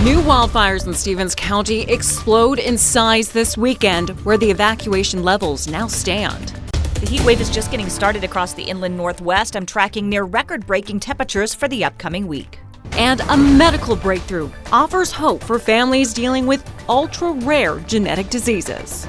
New wildfires in Stevens County explode in size this weekend, where the evacuation levels now stand. The heat wave is just getting started across the inland Northwest. I'm tracking near record-breaking temperatures for the upcoming week. And a medical breakthrough offers hope for families dealing with ultra-rare genetic diseases.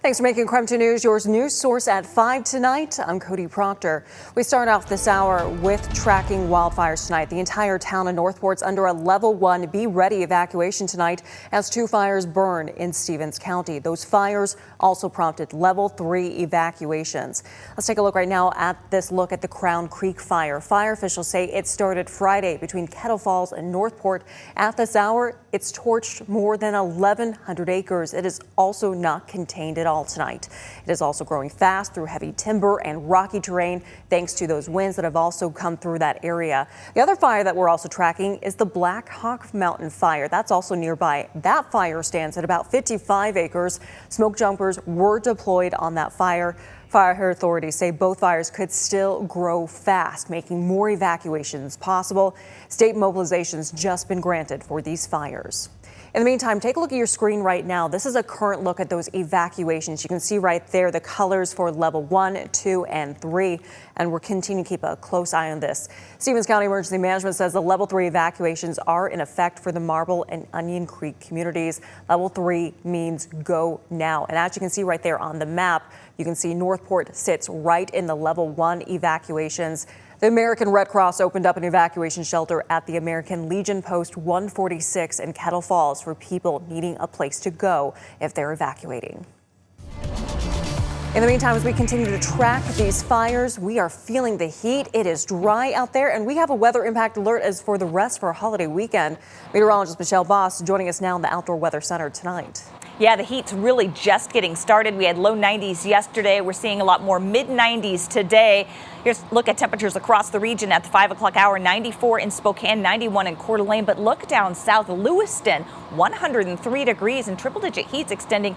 Thanks for making KREM 2 News your news source at 5 tonight. I'm Cody Proctor. We start off this hour with tracking wildfires tonight. The entire town of Northport's under a level 1 be ready evacuation tonight as 2 fires burn in Stevens County. Those fires also prompted level 3 evacuations. Let's take a look right now at this look at the Crown Creek fire. Fire officials say it started Friday between Kettle Falls and Northport. At this hour, it's torched more than 1,100 acres. It is also not contained at all tonight. It is also growing fast through heavy timber and rocky terrain thanks to those winds that have also come through that area. The other fire that we're also tracking is the Black Hawk Mountain fire. That's also nearby. That fire stands at about 55 acres. Smoke jumpers were deployed on that fire. Fire authorities say both fires could still grow fast, making more evacuations possible. State mobilization's just been granted for these fires. In the meantime, take a look at your screen right now. This is a current look at those evacuations. You can see right there the colors for level 1, 2, and 3, and we're continuing to keep a close eye on this. Stevens County Emergency Management says the level 3 evacuations are in effect for the Marble and Onion Creek communities. Level 3 means go now. And as you can see right there on the map, you can see Northport sits right in the level 1 evacuations. The American Red Cross opened up an evacuation shelter at the American Legion Post 146 in Kettle Falls for people needing a place to go if they're evacuating. In the meantime, as we continue to track these fires, we are feeling the heat. It is dry out there, and we have a weather impact alert as for the rest of our holiday weekend. Meteorologist Michelle Boss joining us now in the Outdoor Weather Center tonight. Yeah, the heat's really just getting started. We had low 90s yesterday. We're seeing a lot more mid 90s today. Here's a look at temperatures across the region at the 5 o'clock hour. 94 in Spokane, 91 in Coeur d'Alene. But look down south, Lewiston, 103 degrees and triple-digit heats extending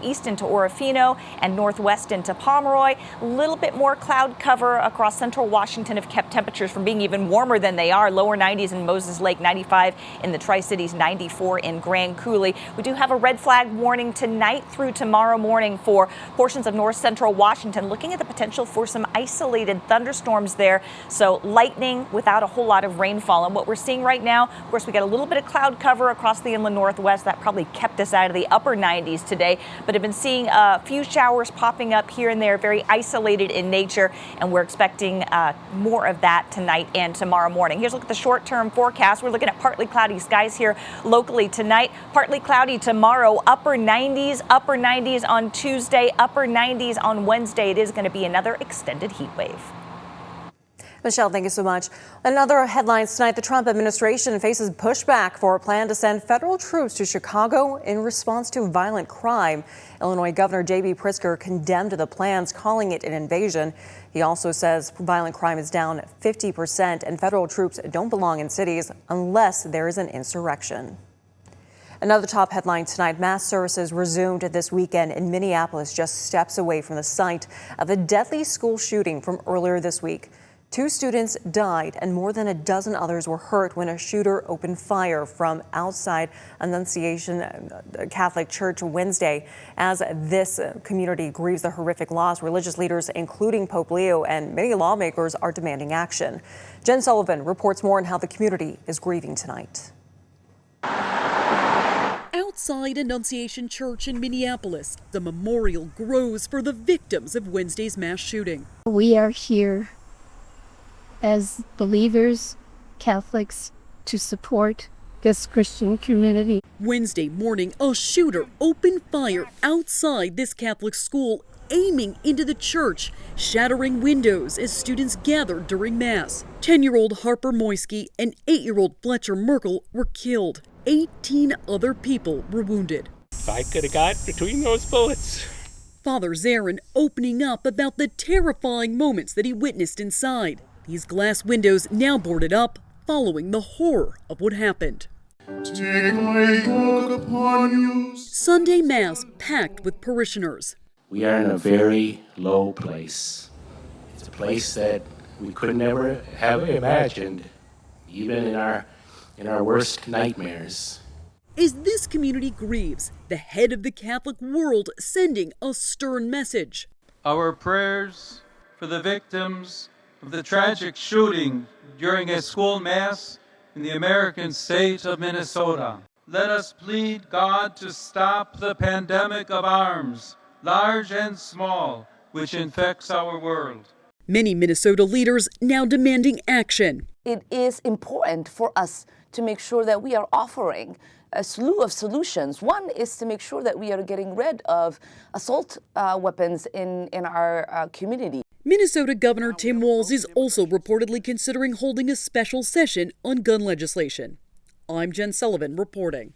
east into Orofino and northwest into Pomeroy. A little bit more cloud cover across central Washington have kept temperatures from being even warmer than they are. Lower 90s in Moses Lake, 95 in the Tri-Cities, 94 in Grand Coulee. We do have a red flag warning tonight through tomorrow morning for portions of north central Washington, looking at the potential for some isolated thunderstorms there. So lightning without a whole lot of rainfall. And what we're seeing right now, of course, we got a little bit of cloud cover across the inland Northwest. That probably kept us out of the upper 90s today, but have been seeing a few showers popping up here and there, very isolated in nature. And we're expecting more of that tonight and tomorrow morning. Here's a look at the short-term forecast. We're looking at partly cloudy skies here locally tonight. Partly cloudy tomorrow, upper 90s on Tuesday, upper 90s on Wednesday. It is going to be another extended heat wave. Michelle, thank you so much. Another headlines tonight, the Trump administration faces pushback for a plan to send federal troops to Chicago in response to violent crime. Illinois Governor J.B. Pritzker condemned the plans, calling it an invasion. He also says violent crime is down 50% and federal troops don't belong in cities unless there is an insurrection. Another top headline tonight, mass services resumed this weekend in Minneapolis, just steps away from the site of a deadly school shooting from earlier this week. 2 students died and more than a dozen others were hurt when a shooter opened fire from outside Annunciation Catholic Church Wednesday. As this community grieves the horrific loss, religious leaders, including Pope Leo and many lawmakers, are demanding action. Jen Sullivan reports more on how the community is grieving tonight. Outside Annunciation Church in Minneapolis, the memorial grows for the victims of Wednesday's mass shooting. We are here as believers, Catholics, to support this Christian community. Wednesday morning, a shooter opened fire outside this Catholic school, aiming into the church, shattering windows as students gathered during Mass. 10-year-old Harper Moisky and 8-year-old Fletcher Merkel were killed. 18 other people were wounded. If I could have got between those bullets. Father Zarin opening up about the terrifying moments that he witnessed inside. These glass windows now boarded up following the horror of what happened. Take my yoke upon you. Sunday Mass packed with parishioners. We are in a very low place. It's a place that we could never have imagined, even in our worst nightmares. As this community grieves, the head of the Catholic world sending a stern message. Our prayers for the victims of the tragic shooting during a school mass in the American state of Minnesota. Let us plead God to stop the pandemic of arms, large and small, which infects our world. Many Minnesota leaders now demanding action. It is important for us to make sure that we are offering a slew of solutions. One is to make sure that we are getting rid of assault weapons in our community. Minnesota Governor Tim Walz is also reportedly considering holding a special session on gun legislation. I'm Jen Sullivan reporting.